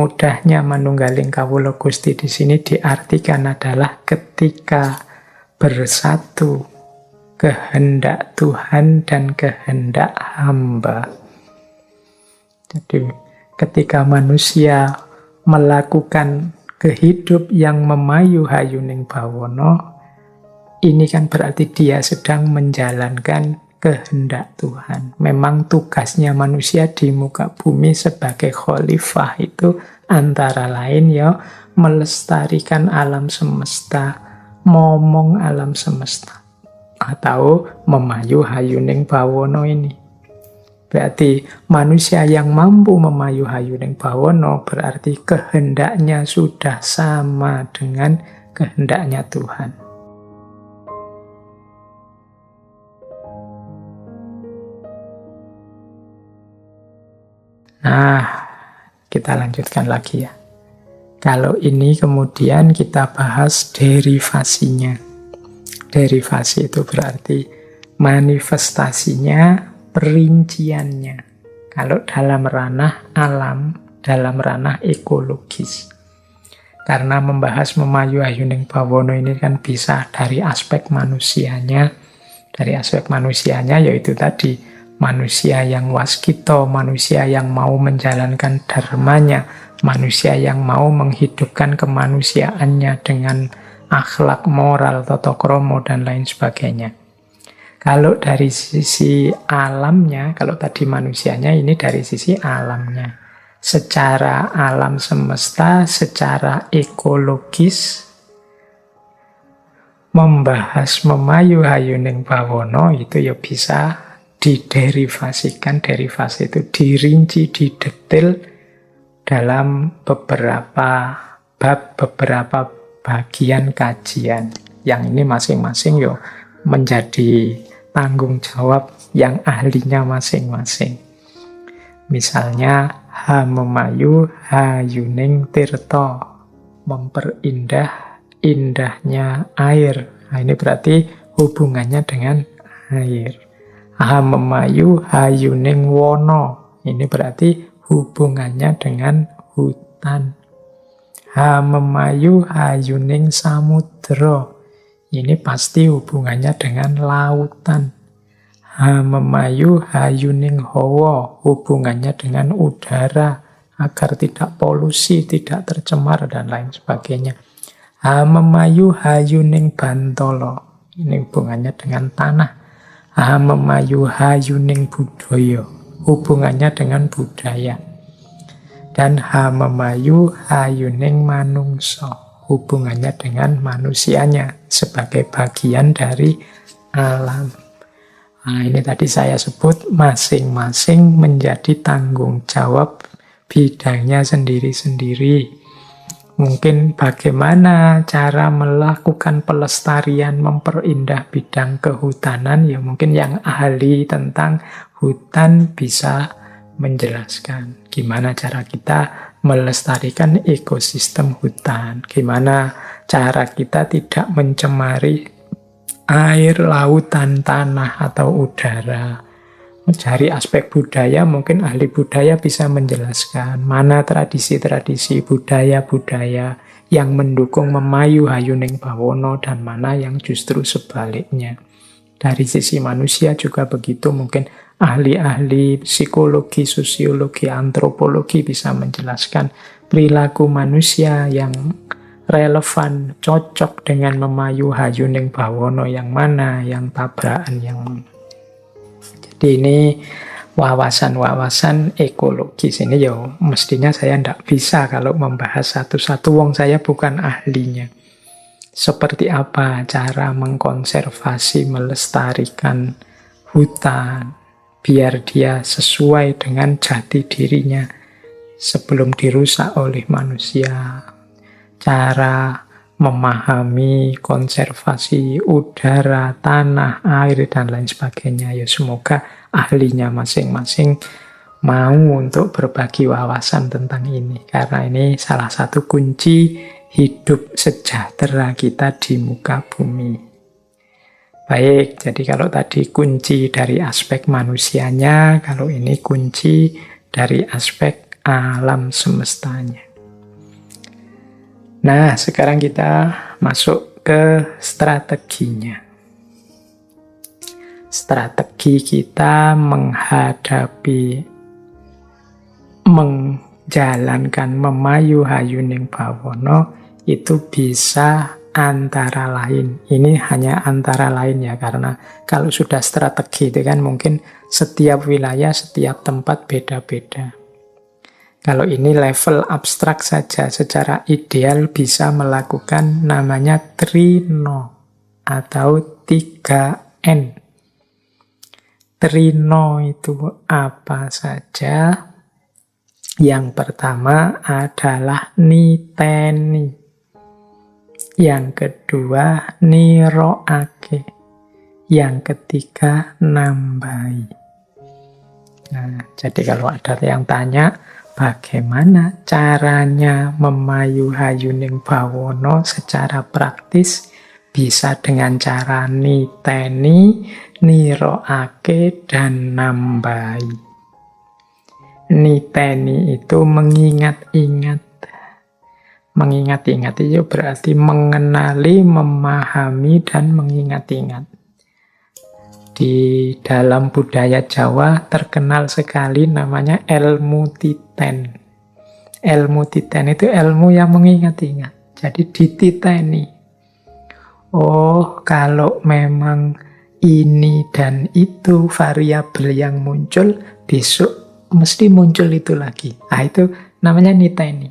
mudahnya manunggaling kawula Gusti di sini diartikan adalah ketika bersatu kehendak Tuhan dan kehendak hamba. Jadi ketika manusia melakukan kehidup yang memayu hayuning bawana, ini kan berarti dia sedang menjalankan kehendak Tuhan. Memang tugasnya manusia di muka bumi sebagai khalifah itu antara lain ya melestarikan alam semesta, momong alam semesta, atau memayu hayuning bawana ini. Berarti manusia yang mampu memayu hayuning bawana berarti kehendaknya sudah sama dengan kehendaknya Tuhan. Nah, kita lanjutkan lagi ya. Kalau ini kemudian kita bahas derivasinya. Derivasi itu berarti manifestasinya, perinciannya. Kalau dalam ranah alam, dalam ranah ekologis. Karena membahas memayu hayuning bawana ini kan bisa dari aspek manusianya. Dari aspek manusianya yaitu tadi manusia yang waskita, manusia yang mau menjalankan dharmanya, manusia yang mau menghidupkan kemanusiaannya dengan akhlak, moral, tata krama, dan lain sebagainya. Kalau dari sisi alamnya, kalau tadi manusianya, ini dari sisi alamnya. Secara alam semesta, secara ekologis, membahas memayu hayuning bawana itu ya bisa diderivasikan. Derivasi itu dirinci, didetail dalam beberapa bab, beberapa bagian kajian. Yang ini masing-masing yo menjadi tanggung jawab yang ahlinya masing-masing. Misalnya memayu hayuning tirta, memperindah indahnya air. Nah, ini berarti hubungannya dengan air. Memayu hayuning wana, ini berarti hubungannya dengan hutan. Memayu hayuning samudra, ini pasti hubungannya dengan lautan. Memayu hayuning hawa, hubungannya dengan udara agar tidak polusi, tidak tercemar, dan lain sebagainya. Memayu hayuning bantala, ini hubungannya dengan tanah. Memayu hayuning budaya, hubungannya dengan budaya. Dan memayu hayuning manungsa, hubungannya dengan manusianya sebagai bagian dari alam. Nah, ini tadi saya sebut masing-masing menjadi tanggung jawab bidangnya sendiri-sendiri. Mungkin bagaimana cara melakukan pelestarian, memperindah bidang kehutanan, ya mungkin yang ahli tentang hutan bisa menjelaskan. Gimana cara kita melestarikan ekosistem hutan, gimana cara kita tidak mencemari air, lautan, tanah, atau udara. Dari aspek budaya, mungkin ahli budaya bisa menjelaskan mana tradisi-tradisi budaya-budaya yang mendukung memayu hayuning bawana dan mana yang justru sebaliknya. Dari sisi manusia juga begitu, mungkin ahli-ahli psikologi, sosiologi, antropologi bisa menjelaskan perilaku manusia yang relevan, cocok dengan memayu hayuning bawana yang mana, yang tabrakan yang mana. Jadi ini wawasan-wawasan ekologis ini ya mestinya saya tidak bisa kalau membahas satu-satu, wong saya bukan ahlinya. Seperti apa cara mengkonservasi, melestarikan hutan biar dia sesuai dengan jati dirinya sebelum dirusak oleh manusia. Cara memahami konservasi udara, tanah, air, dan lain sebagainya. Ya semoga ahlinya masing-masing mau untuk berbagi wawasan tentang ini. Karena ini salah satu kunci hidup sejahtera kita di muka bumi. Baik, jadi kalau tadi kunci dari aspek manusianya, kalau ini kunci dari aspek alam semestanya. Nah, sekarang kita masuk ke strateginya. Strategi kita menghadapi, menjalankan memayu hayuning bawana itu bisa antara lain. Ini hanya antara lain ya, karena kalau sudah strategi itu kan mungkin setiap wilayah, setiap tempat beda-beda. Kalau ini level abstrak saja, secara ideal bisa melakukan namanya trino atau 3N. Trino itu apa saja? Yang pertama adalah niteni. Yang kedua niroake. Yang ketiga nambai. Nah, jadi kalau ada yang tanya, bagaimana caranya memayu hayuning bawana secara praktis? Bisa dengan cara niteni, niroake, dan nambai. Niteni itu mengingat-ingat. Mengingat-ingat itu berarti mengenali, memahami, dan mengingat-ingat. Di dalam budaya Jawa terkenal sekali namanya ilmu titen. Ilmu titen itu ilmu yang mengingat-ingat. Jadi dititeni. Oh, kalau memang ini dan itu variabel yang muncul, besok mesti muncul itu lagi. Nah, itu namanya niteni.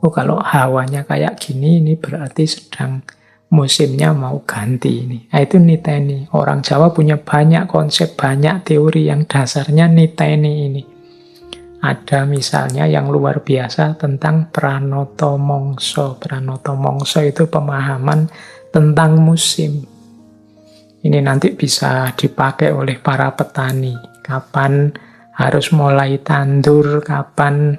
Oh, kalau hawanya kayak gini, ini berarti sedang musimnya mau ganti ini. Nah, itu niteni. Orang Jawa punya banyak konsep, banyak teori yang dasarnya niteni ini. Ada misalnya yang luar biasa tentang pranoto mongso. Pranoto mongso itu pemahaman tentang musim. Ini nanti bisa dipakai oleh para petani. Kapan harus mulai tandur, kapan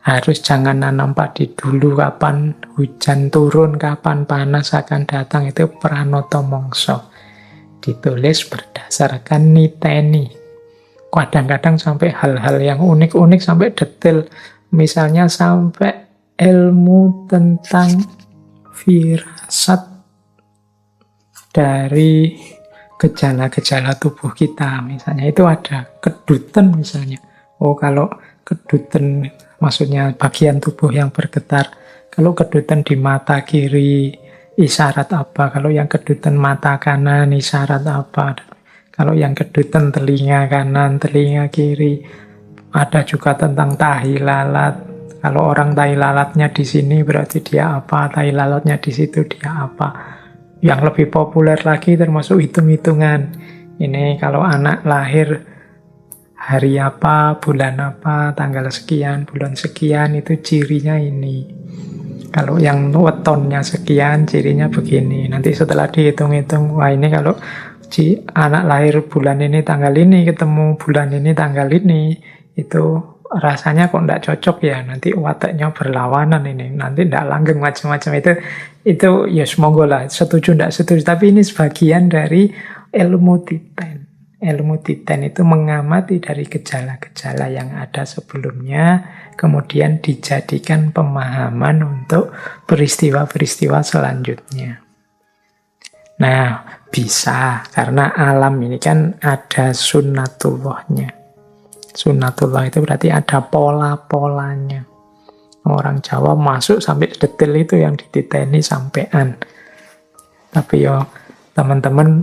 harus jangan nanam padi dulu, kapan hujan turun, kapan panas akan datang, itu pranoto mongso. Ditulis berdasarkan niteni. Kadang-kadang sampai hal-hal yang unik-unik, sampai detail. Misalnya sampai ilmu tentang firasat dari gejala-gejala tubuh kita. Misalnya itu ada kedutan misalnya. Oh, kalau kedutan maksudnya bagian tubuh yang bergetar. Kalau kedutan di mata kiri, isyarat apa? Kalau yang kedutan mata kanan, isyarat apa? Kalau yang kedutan telinga kanan, telinga kiri. Ada juga tentang tahi lalat. Kalau orang tahi lalatnya di sini berarti dia apa? Tahi lalatnya di situ dia apa? Yang lebih populer lagi termasuk hitung-hitungan. Ini kalau anak lahir hari apa, bulan apa, tanggal sekian, bulan sekian, itu cirinya ini. Kalau yang wetonnya sekian, cirinya begini. Nanti setelah dihitung-hitung, wah ini kalau anak lahir bulan ini tanggal ini, ketemu bulan ini tanggal ini, itu rasanya kok enggak cocok ya. Nanti wataknya berlawanan ini. Nanti enggak langgeng macam-macam. Itu ya semoga lah, setuju enggak setuju. Tapi ini sebagian dari ilmu titen. Ilmu titen itu mengamati dari gejala-gejala yang ada sebelumnya, kemudian dijadikan pemahaman untuk peristiwa-peristiwa selanjutnya. Nah, bisa, karena alam ini kan ada sunnatullahnya. Sunnatullah itu berarti ada pola-polanya. Orang Jawa masuk sampai detail itu yang dititeni sampean. Tapi yo teman-teman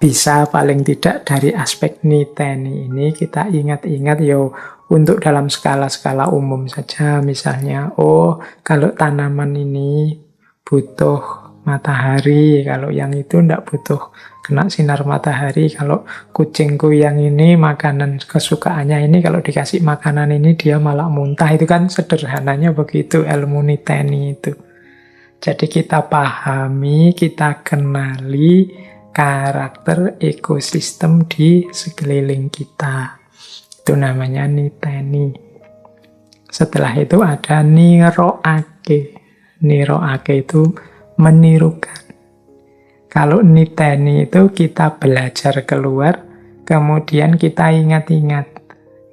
bisa paling tidak dari aspek niteni ini kita ingat-ingat yo untuk dalam skala-skala umum saja. Misalnya, oh kalau tanaman ini butuh matahari, kalau yang itu ndak butuh kena sinar matahari. Kalau kucingku yang ini makanan kesukaannya ini, kalau dikasih makanan ini dia malah muntah. Itu kan sederhananya begitu ilmu niteni itu. Jadi kita pahami, kita kenali karakter ekosistem di sekeliling kita. Itu namanya niteni. Setelah itu ada niroake. Niroake itu menirukan. Kalau niteni itu kita belajar keluar, kemudian kita ingat-ingat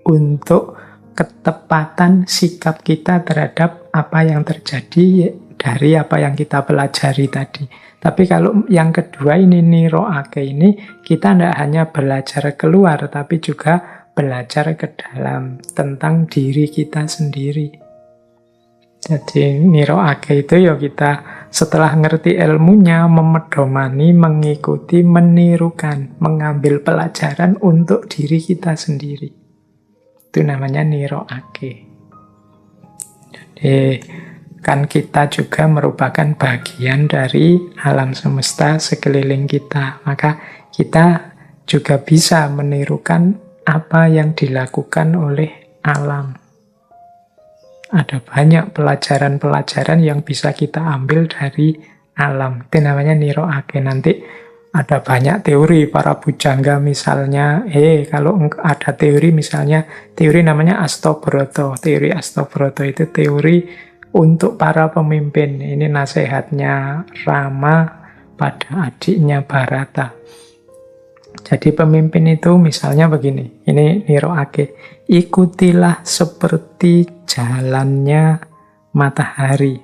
untuk ketepatan sikap kita terhadap apa yang terjadi dari apa yang kita pelajari tadi. Tapi kalau yang kedua ini, niroake ini, kita tidak hanya belajar keluar, tapi juga belajar ke dalam tentang diri kita sendiri. Jadi niroake itu ya kita setelah ngerti ilmunya, memedomani, mengikuti, menirukan, mengambil pelajaran untuk diri kita sendiri. Itu namanya niroake. Jadi kan kita juga merupakan bagian dari alam semesta sekeliling kita. Maka kita juga bisa menirukan apa yang dilakukan oleh alam. Ada banyak pelajaran-pelajaran yang bisa kita ambil dari alam. Itu namanya niroake. Nanti ada banyak teori para bujangga misalnya. Kalau ada teori misalnya, teori namanya Astobroto. Teori Astobroto itu teori untuk para pemimpin. Ini nasihatnya Rama pada adiknya Bharata. Jadi pemimpin itu misalnya begini, ini niroake, ikutilah seperti jalannya matahari.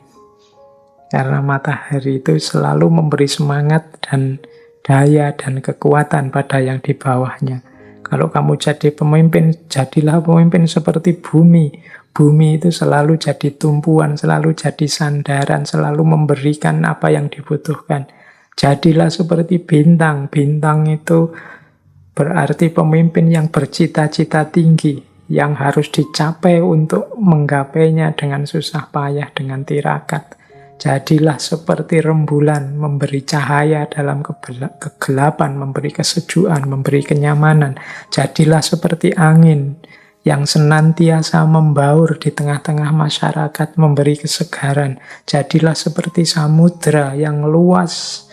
Karena matahari itu selalu memberi semangat dan daya dan kekuatan pada yang di bawahnya. Kalau kamu jadi pemimpin, jadilah pemimpin seperti bumi. Bumi itu selalu jadi tumpuan, selalu jadi sandaran, selalu memberikan apa yang dibutuhkan. Jadilah seperti bintang. Bintang itu berarti pemimpin yang bercita-cita tinggi, yang harus dicapai untuk menggapainya dengan susah payah, dengan tirakat. Jadilah seperti rembulan, memberi cahaya dalam kegelapan, memberi kesejukan, memberi kenyamanan. Jadilah seperti angin yang senantiasa membaur di tengah-tengah masyarakat, memberi kesegaran. Jadilah seperti samudra yang luas,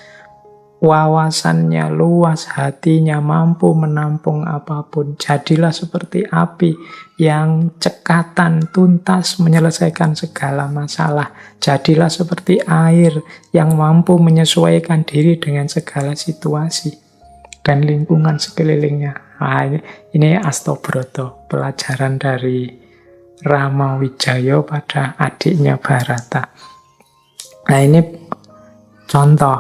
wawasannya luas, hatinya mampu menampung apapun. Jadilah seperti api yang cekatan, tuntas menyelesaikan segala masalah. Jadilah seperti air yang mampu menyesuaikan diri dengan segala situasi dan lingkungan sekelilingnya. Ini Astobroto, pelajaran dari Rama Wijaya pada adiknya Bharata. Nah, ini contoh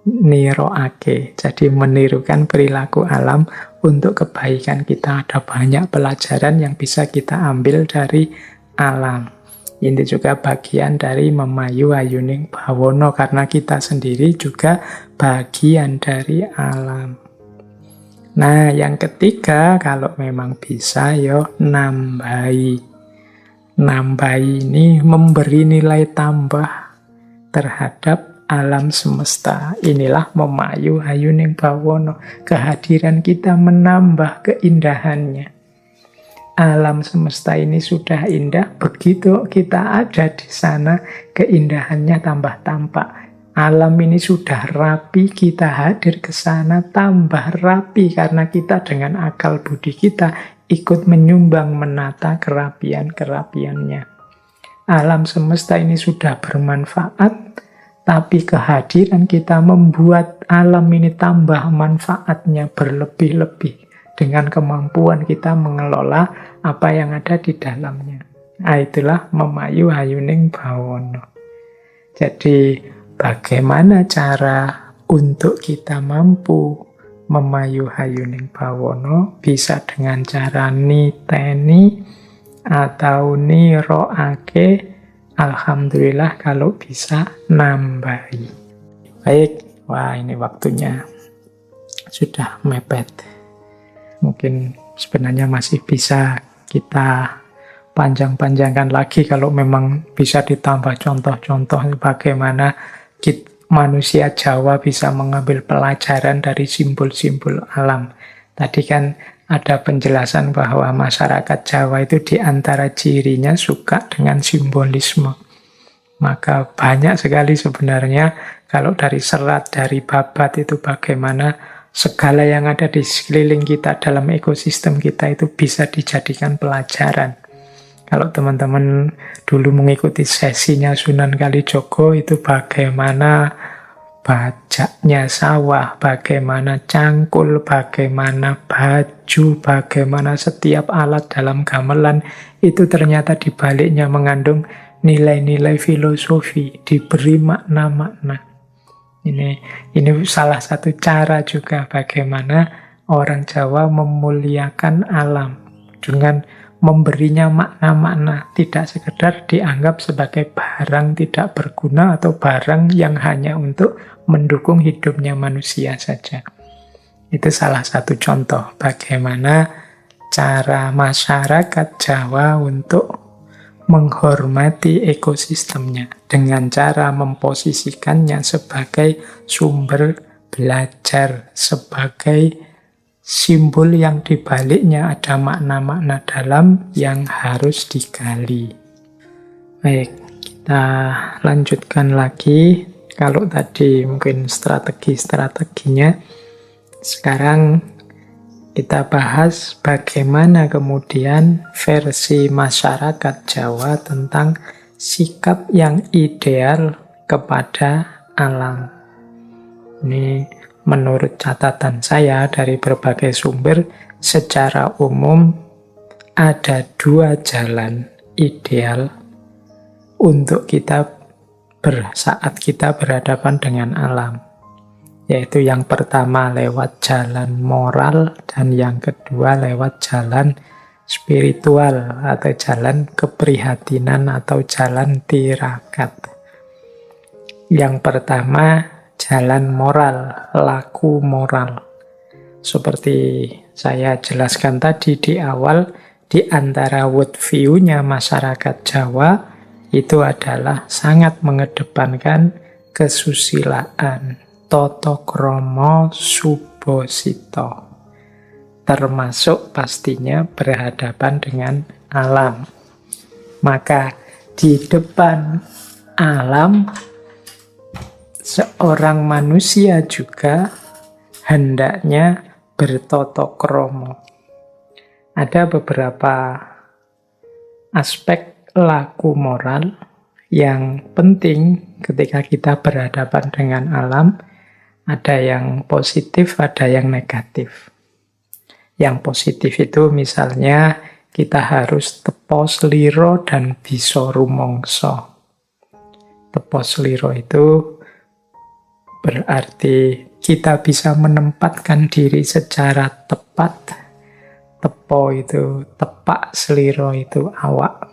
niroake, jadi menirukan perilaku alam untuk kebaikan kita. Ada banyak pelajaran yang bisa kita ambil dari alam. Ini juga bagian dari memayu ayuning bawono, karena kita sendiri juga bagian dari alam. Nah, yang ketiga, kalau memang bisa, nambahi. Nambahi ini memberi nilai tambah terhadap alam semesta. Inilah memayu ayuning bawono. Kehadiran kita menambah keindahannya. Alam semesta ini sudah indah, begitu kita ada di sana, keindahannya tambah tampak. Alam ini sudah rapi, kita hadir ke sana, tambah rapi, karena kita dengan akal budi kita ikut menyumbang menata kerapian-kerapiannya. Alam semesta ini sudah bermanfaat, tapi kehadiran kita membuat alam ini tambah manfaatnya berlebih-lebih dengan kemampuan kita mengelola apa yang ada di dalamnya. Nah, itulah memayu ayuning bawono. Jadi, bagaimana cara untuk kita mampu memayu ayuning bawono? Bisa dengan cara niteni atau niroake. Alhamdulillah kalau bisa nambahi. Baik, wah ini waktunya sudah mepet. Mungkin sebenarnya masih bisa kita panjang-panjangkan lagi kalau memang bisa ditambah contoh-contoh bagaimana manusia Jawa bisa mengambil pelajaran dari simbol-simbol alam. Tadi kan ada penjelasan bahwa masyarakat Jawa itu diantara cirinya suka dengan simbolisme. Maka banyak sekali sebenarnya kalau dari serat, dari babat itu bagaimana segala yang ada di sekeliling kita dalam ekosistem kita itu bisa dijadikan pelajaran. Kalau teman-teman dulu mengikuti sesinya Sunan Kalijogo itu bagaimana bajaknya sawah, bagaimana cangkul, bagaimana baju, bagaimana setiap alat dalam gamelan, itu ternyata di baliknya mengandung nilai-nilai filosofi, diberi makna-makna. Ini salah satu cara juga bagaimana orang Jawa memuliakan alam dengan memberinya makna-makna, tidak sekedar dianggap sebagai barang tidak berguna atau barang yang hanya untuk mendukung hidupnya manusia saja. Itu salah satu contoh bagaimana cara masyarakat Jawa untuk menghormati ekosistemnya dengan cara memposisikannya sebagai sumber belajar, sebagai simbol yang dibaliknya ada makna-makna dalam yang harus digali. Baik, kita lanjutkan lagi. Kalau tadi mungkin strategi-strateginya, sekarang kita bahas bagaimana kemudian versi masyarakat Jawa tentang sikap yang ideal kepada alam. Ini menurut catatan saya dari berbagai sumber, secara umum ada 2 jalan ideal untuk kita saat kita berhadapan dengan alam. Yaitu yang pertama lewat jalan moral dan yang kedua lewat jalan spiritual atau jalan keprihatinan atau jalan tirakat. Yang pertama jalan moral, laku moral. Seperti saya jelaskan tadi di awal, di antara worldview-nya masyarakat Jawa itu adalah sangat mengedepankan kesusilaan, toto kromo subosito. Termasuk pastinya berhadapan dengan alam. Maka di depan alam, seorang manusia juga hendaknya bertoto kromo. Ada beberapa aspek laku moral yang penting ketika kita berhadapan dengan alam. Ada yang positif, ada yang negatif. Yang positif itu misalnya kita harus tepos liro dan bisa rumongso. Tepos liro itu berarti kita bisa menempatkan diri secara tepat. Tepo itu tepak, seliro itu awak.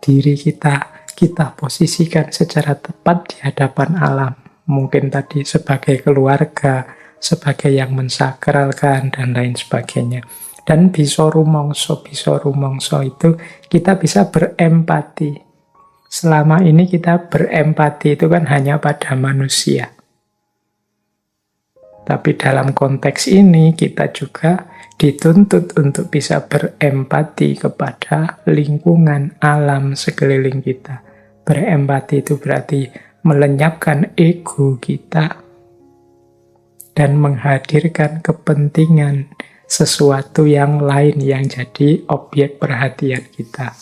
Diri kita posisikan secara tepat di hadapan alam. Mungkin tadi sebagai keluarga, sebagai yang mensakralkan, dan lain sebagainya. Dan bisa rumongso itu kita bisa berempati. Selama ini kita berempati itu kan hanya pada manusia. Tapi dalam konteks ini kita juga dituntut untuk bisa berempati kepada lingkungan alam sekeliling kita. Berempati itu berarti melenyapkan ego kita dan menghadirkan kepentingan sesuatu yang lain yang jadi objek perhatian kita.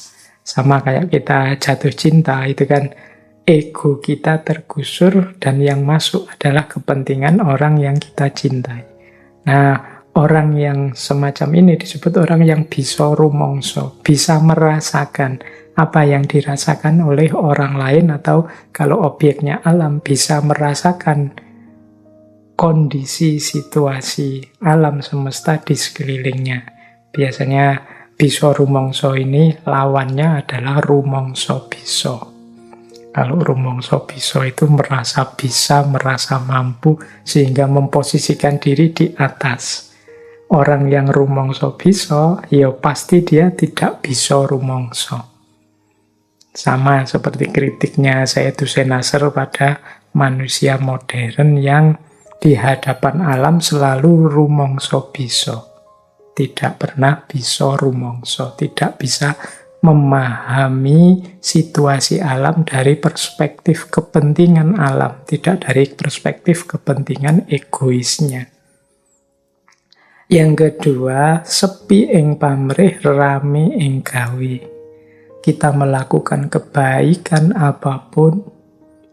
Sama kayak kita jatuh cinta, itu kan ego kita tergusur dan yang masuk adalah kepentingan orang yang kita cintai. Nah, orang yang semacam ini disebut orang yang bisa rumongso, bisa merasakan apa yang dirasakan oleh orang lain, atau kalau objeknya alam bisa merasakan kondisi situasi alam semesta di sekelilingnya. Biasanya bisa rumongso ini lawannya adalah rumongso biso. Kalau rumongso biso itu merasa bisa, merasa mampu, sehingga memposisikan diri di atas. Orang yang rumongso biso, ya pasti dia tidak bisa rumongso. Sama seperti kritiknya Sayyidus Nasr pada manusia modern yang di hadapan alam selalu rumongso biso. Tidak pernah bisa rumongso, tidak bisa memahami situasi alam dari perspektif kepentingan alam, tidak dari perspektif kepentingan egoisnya. Yang kedua, sepi ing pamrih, rame ing gawe. Kita melakukan kebaikan apapun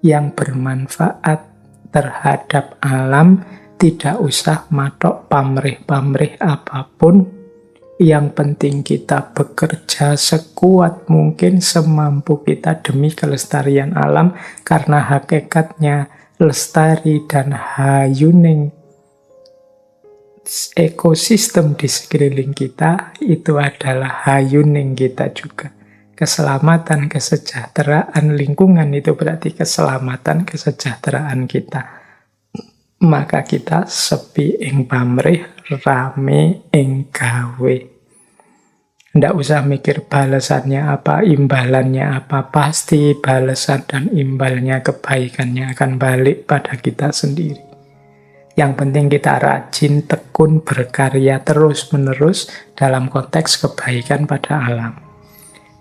yang bermanfaat terhadap alam, tidak usah matok pamrih-pamrih apapun. Yang penting kita bekerja sekuat mungkin, semampu kita demi kelestarian alam, karena hakikatnya lestari dan hayuning ekosistem di sekeliling kita itu adalah hayuning kita juga. Keselamatan, kesejahteraan lingkungan itu berarti keselamatan, kesejahteraan kita. Maka kita sepi ing pamrih, rame ing gawe. Ndak usah mikir balasannya apa, imbalannya apa. Pasti balasan dan imbalnya, kebaikannya akan balik pada kita sendiri. Yang penting kita rajin, tekun, berkarya terus-menerus dalam konteks kebaikan pada alam.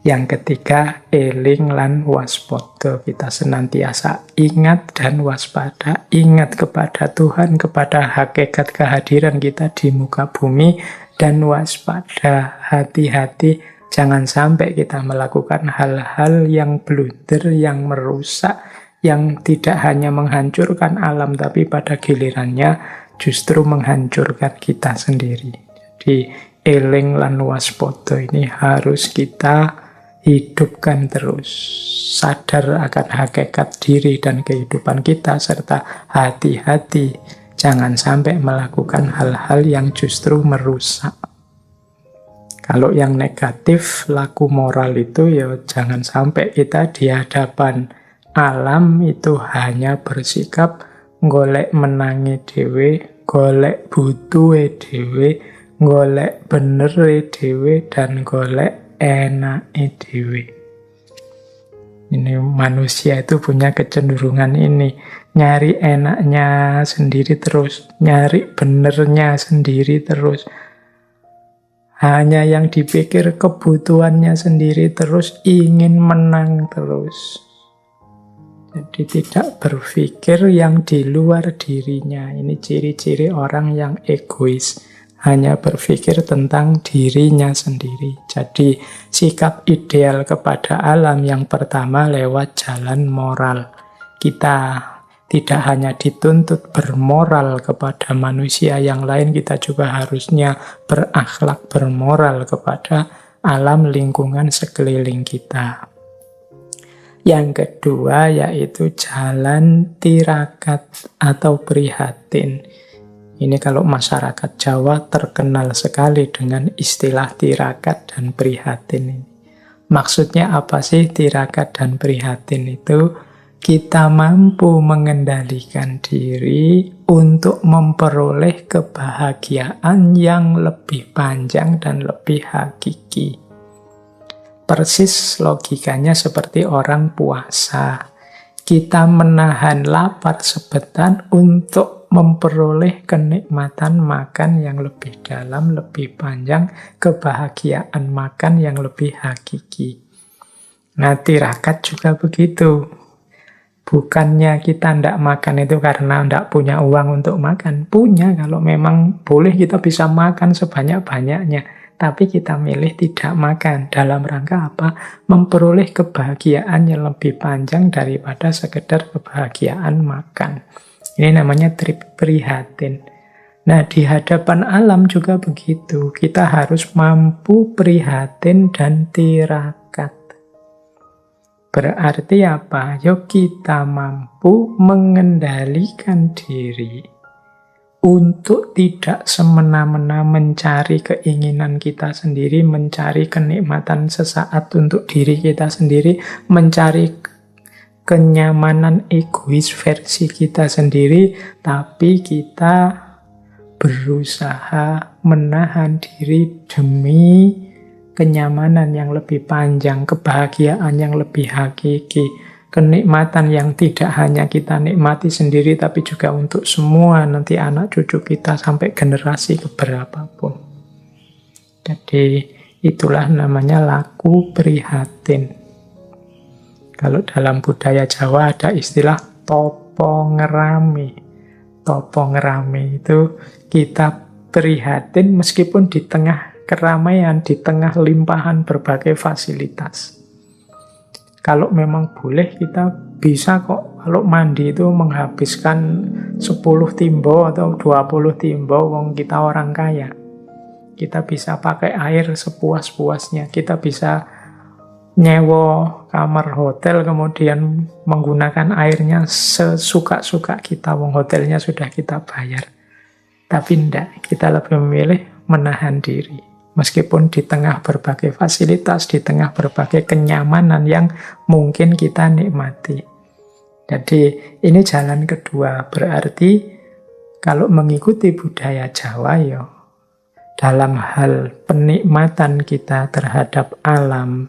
Yang ketiga, eling lan waspada. Kita senantiasa ingat dan waspada. Ingat kepada Tuhan, kepada hakikat kehadiran kita di muka bumi. Dan waspada, hati-hati. Jangan sampai kita melakukan hal-hal yang blunder, yang merusak, yang tidak hanya menghancurkan alam, tapi pada gilirannya justru menghancurkan kita sendiri. Jadi, eling lan waspada ini harus kita hidupkan terus. Sadar akan hakikat diri dan kehidupan kita, serta hati-hati jangan sampai melakukan hal-hal yang justru merusak. Kalau yang negatif, laku moral itu ya jangan sampai kita di hadapan alam itu hanya bersikap golek menangi dhewe, golek butuhe dhewe, golek benere dhewe, dan golek enake dhewe. Ini manusia itu punya kecenderungan ini, nyari enaknya sendiri terus, nyari benernya sendiri terus. Hanya yang dipikir kebutuhannya sendiri terus, ingin menang terus. Jadi tidak berpikir yang di luar dirinya. Ini ciri-ciri orang yang egois. Hanya berpikir tentang dirinya sendiri. Jadi sikap ideal kepada alam yang pertama lewat jalan moral. Kita tidak hanya dituntut bermoral kepada manusia yang lain, kita juga harusnya berakhlak bermoral kepada alam lingkungan sekeliling kita. Yang kedua yaitu jalan tirakat atau prihatin. Ini kalau masyarakat Jawa terkenal sekali dengan istilah tirakat dan prihatin ini. Maksudnya apa sih tirakat dan prihatin itu? Kita mampu mengendalikan diri untuk memperoleh kebahagiaan yang lebih panjang dan lebih hakiki. Persis logikanya seperti orang puasa. Kita menahan lapar sebentar untuk memperoleh kenikmatan makan yang lebih dalam, lebih panjang, kebahagiaan makan yang lebih hakiki. Nah, tirakat juga begitu. Bukannya kita tidak makan itu karena tidak punya uang untuk makan. Punya, kalau memang boleh kita bisa makan sebanyak-banyaknya. Tapi kita milih tidak makan. Dalam rangka apa? Memperoleh kebahagiaan yang lebih panjang daripada sekedar kebahagiaan makan. Ini namanya prihatin. Nah, di hadapan alam juga begitu. Kita harus mampu prihatin dan tirakat. Berarti apa? Yuk kita mampu mengendalikan diri untuk tidak semena-mena mencari keinginan kita sendiri, mencari kenikmatan sesaat untuk diri kita sendiri, mencari kenyamanan egois versi kita sendiri, tapi kita berusaha menahan diri demi kenyamanan yang lebih panjang, kebahagiaan yang lebih hakiki, kenikmatan yang tidak hanya kita nikmati sendiri, tapi juga untuk semua nanti anak cucu kita sampai generasi keberapapun. Jadi itulah namanya laku prihatin. Kalau dalam budaya Jawa ada istilah topo ngerami. Topo ngerami itu kita prihatin meskipun di tengah keramaian, di tengah limpahan berbagai fasilitas. Kalau memang boleh kita bisa kok, kalau mandi itu menghabiskan 10 timbo atau 20 timbo, wong kita orang kaya. Kita bisa pakai air sepuas-puasnya, kita bisa nyewa kamar hotel kemudian menggunakan airnya sesuka-suka kita, wong hotelnya sudah kita bayar. Tapi enggak, kita lebih memilih menahan diri. Meskipun di tengah berbagai fasilitas, di tengah berbagai kenyamanan yang mungkin kita nikmati. Jadi ini jalan kedua, berarti kalau mengikuti budaya Jawa ya, dalam hal penikmatan kita terhadap alam,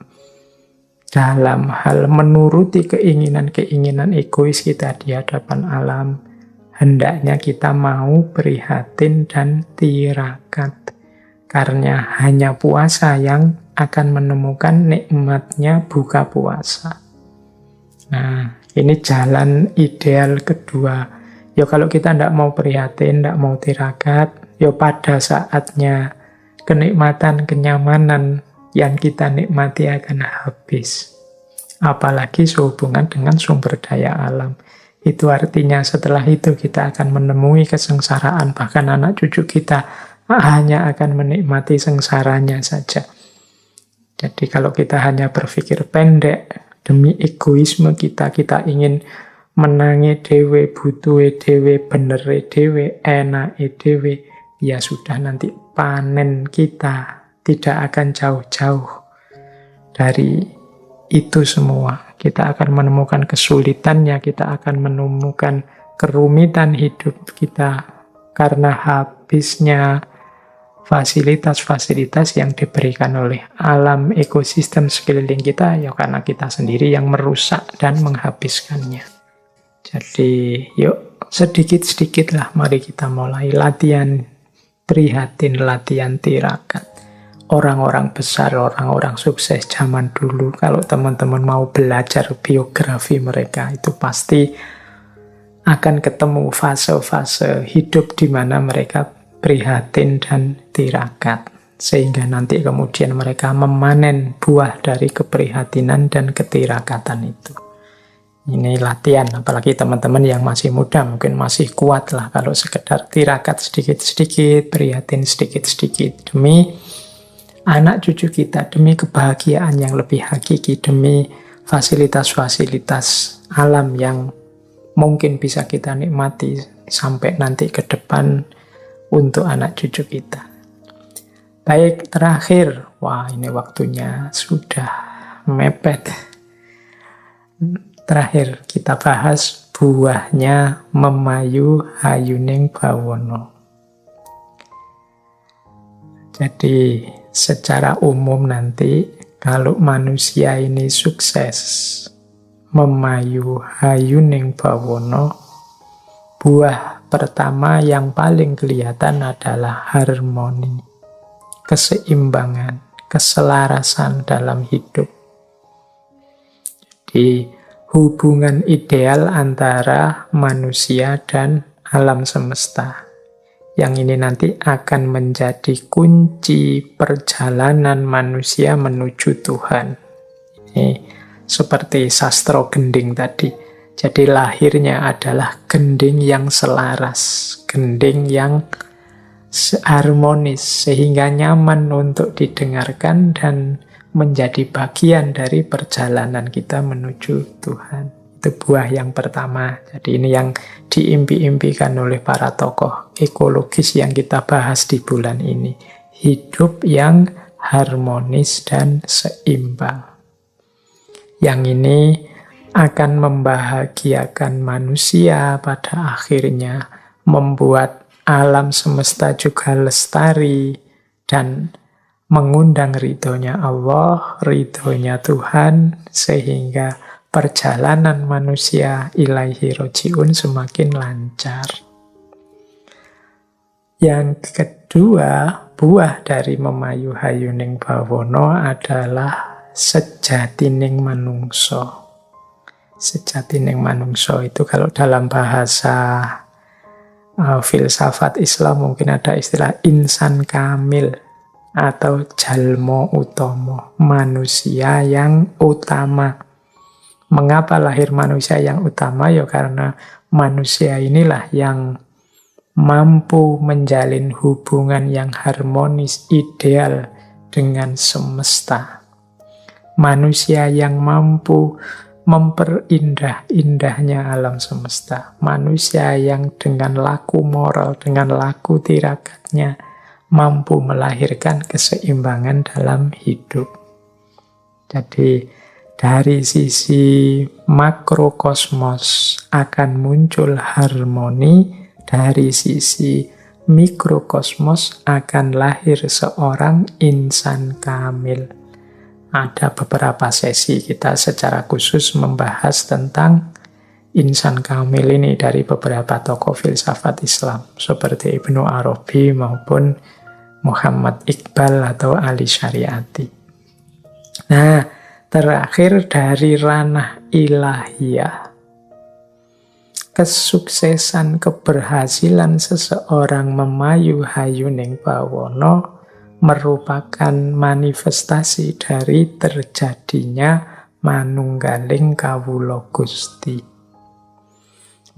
dalam hal menuruti keinginan-keinginan egois kita di hadapan alam, hendaknya kita mau prihatin dan tirakat. Karena hanya puasa yang akan menemukan nikmatnya buka puasa. Nah, ini jalan ideal kedua. Ya kalau kita tidak mau prihatin, tidak mau tirakat, ya pada saatnya kenikmatan, kenyamanan yang kita nikmati akan habis. Apalagi sehubungan dengan sumber daya alam. Itu artinya setelah itu kita akan menemui kesengsaraan, bahkan anak cucu kita hanya akan menikmati sengsaranya saja. Jadi kalau kita hanya berpikir pendek, demi egoisme kita ingin menangi dewe, butuhe dewe, benere dewe, enake dewe, ya sudah nanti panen kita tidak akan jauh-jauh dari itu semua. Kita akan menemukan kesulitannya, kita akan menemukan kerumitan hidup kita karena habisnya fasilitas-fasilitas yang diberikan oleh alam ekosistem sekeliling kita, ya karena kita sendiri yang merusak dan menghabiskannya. Jadi yuk sedikit-sedikit lah mari kita mulai latihan prihatin, latihan tirakat. Orang-orang besar, orang-orang sukses zaman dulu, kalau teman-teman mau belajar biografi mereka, itu pasti akan ketemu fase-fase hidup di mana mereka prihatin dan tirakat. Sehingga nanti kemudian mereka memanen buah dari keprihatinan dan ketirakatan itu. Ini latihan, apalagi teman-teman yang masih muda mungkin masih kuat lah kalau sekedar tirakat sedikit-sedikit, prihatin sedikit-sedikit demi anak cucu kita, demi kebahagiaan yang lebih hakiki, demi fasilitas-fasilitas alam yang mungkin bisa kita nikmati sampai nanti ke depan untuk anak cucu kita. Baik, terakhir. Wah, ini waktunya sudah mepet. Terakhir kita bahas buahnya memayu hayuning bawono. Jadi secara umum nanti kalau manusia ini sukses memayu hayuning bawono, buah pertama yang paling kelihatan adalah harmoni, keseimbangan, keselarasan dalam hidup. Jadi hubungan ideal antara manusia dan alam semesta. Yang ini nanti akan menjadi kunci perjalanan manusia menuju Tuhan. Ini seperti sastro gending tadi. Jadi lahirnya adalah gending yang selaras, gending yang harmonis, sehingga nyaman untuk didengarkan dan menjadi bagian dari perjalanan kita menuju Tuhan. Itu buah yang pertama. Jadi ini yang diimpi-impikan oleh para tokoh ekologis yang kita bahas di bulan ini. Hidup yang harmonis dan seimbang. Yang ini akan membahagiakan manusia pada akhirnya, membuat alam semesta juga lestari dan mengundang ridhonya Allah, ridhonya Tuhan, sehingga perjalanan manusia ilaihi roji'un semakin lancar. Yang kedua, buah dari memayu hayuning bawono adalah sejatining manungso. Sejatining manungso itu kalau dalam bahasa filsafat Islam mungkin ada istilah insan kamil atau jalmo utomo, manusia yang utama. Mengapa lahir manusia yang utama? Ya karena manusia inilah yang mampu menjalin hubungan yang harmonis, ideal dengan semesta. Manusia yang mampu memperindah indahnya alam semesta. Manusia yang dengan laku moral, dengan laku tirakatnya mampu melahirkan keseimbangan dalam hidup. Jadi dari sisi makrokosmos akan muncul harmoni, dari sisi mikrokosmos akan lahir seorang insan kamil. Ada beberapa sesi kita secara khusus membahas tentang insan kamil ini dari beberapa tokoh filsafat Islam seperti Ibnu Arabi maupun Muhammad Iqbal atau Ali Syariati. Nah, terakhir dari ranah ilahiyah, kesuksesan keberhasilan seseorang memayu hayuning bawana merupakan manifestasi dari terjadinya manunggaling kawula Gusti.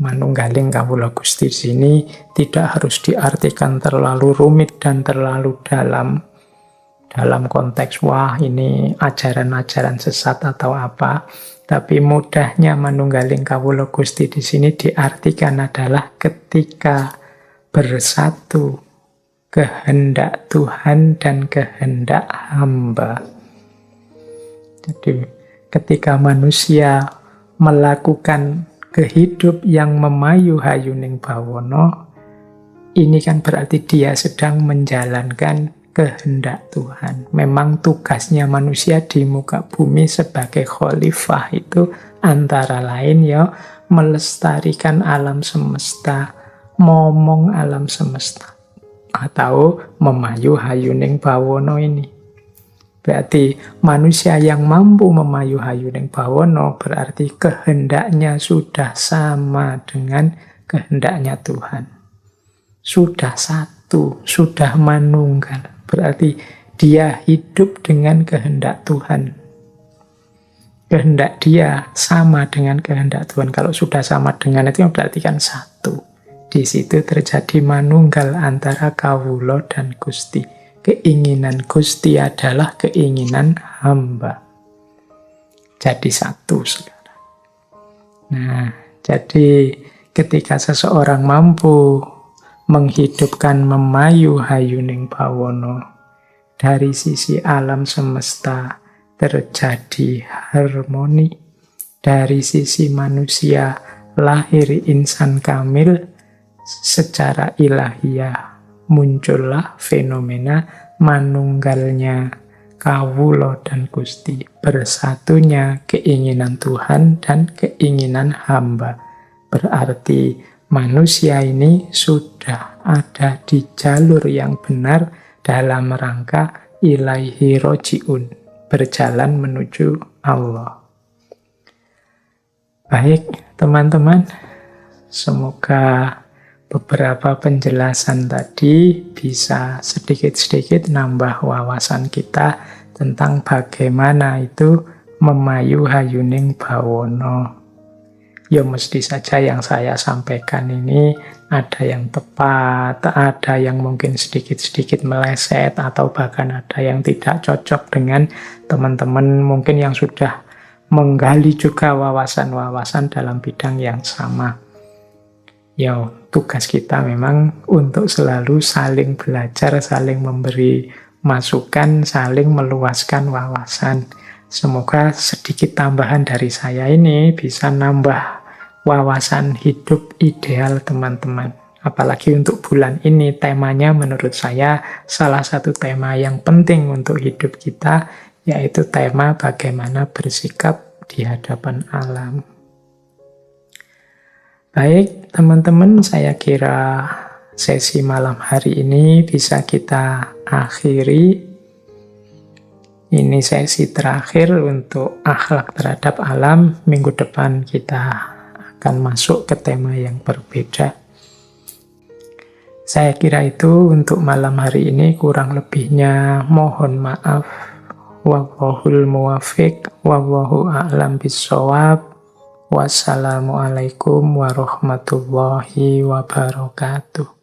Manunggaling kawula Gusti di sini tidak harus diartikan terlalu rumit dan terlalu dalam konteks wah ini ajaran-ajaran sesat atau apa, tapi mudahnya manunggaling kawula Gusti di sini diartikan adalah ketika bersatu kehendak Tuhan dan kehendak hamba. Jadi ketika manusia melakukan kehidup yang memayu hayuning bawana, ini kan berarti dia sedang menjalankan kehendak Tuhan. Memang tugasnya manusia di muka bumi sebagai khalifah itu antara lain ya melestarikan alam semesta, momong alam semesta, atau memayu hayuning bawana ini. Berarti manusia yang mampu memayu hayuning bawana berarti kehendaknya sudah sama dengan kehendaknya Tuhan. Sudah satu, sudah manunggal. Berarti dia hidup dengan kehendak Tuhan. Kehendak dia sama dengan kehendak Tuhan. Kalau sudah sama dengan itu berarti kan satu. Di situ terjadi manunggal antara kawula dan Gusti. Keinginan Gusti adalah keinginan hamba. Jadi satu sekarang. Nah, jadi ketika seseorang mampu menghidupkan memayu hayuning bawana, dari sisi alam semesta terjadi harmoni, dari sisi manusia lahir insan kamil, secara ilahiyah muncullah fenomena manunggalnya kawula dan Gusti, bersatunya keinginan Tuhan dan keinginan hamba. Berarti manusia ini sudah ada di jalur yang benar dalam rangka ilaihi roji'un, berjalan menuju Allah. Baik, teman-teman, semoga beberapa penjelasan tadi bisa sedikit-sedikit nambah wawasan kita tentang bagaimana itu memayu hayuning bawana. Ya mesti saja yang saya sampaikan ini ada yang tepat, ada yang mungkin sedikit-sedikit meleset, atau bahkan ada yang tidak cocok dengan teman-teman mungkin yang sudah menggali juga wawasan-wawasan dalam bidang yang sama. Ya, tugas kita memang untuk selalu saling belajar, saling memberi masukan, saling meluaskan wawasan. Semoga sedikit tambahan dari saya ini bisa nambah wawasan hidup ideal teman-teman. Apalagi untuk bulan ini, temanya menurut saya salah satu tema yang penting untuk hidup kita, yaitu tema bagaimana bersikap di hadapan alam. Baik, teman-teman, saya kira sesi malam hari ini bisa kita akhiri. Ini sesi terakhir untuk akhlak terhadap alam. Minggu depan kita akan masuk ke tema yang berbeda. Saya kira itu untuk malam hari ini, kurang lebihnya mohon maaf. Wallahul muwafiq, wallahu a'lam bissawab. Wassalamualaikum warahmatullahi wabarakatuh.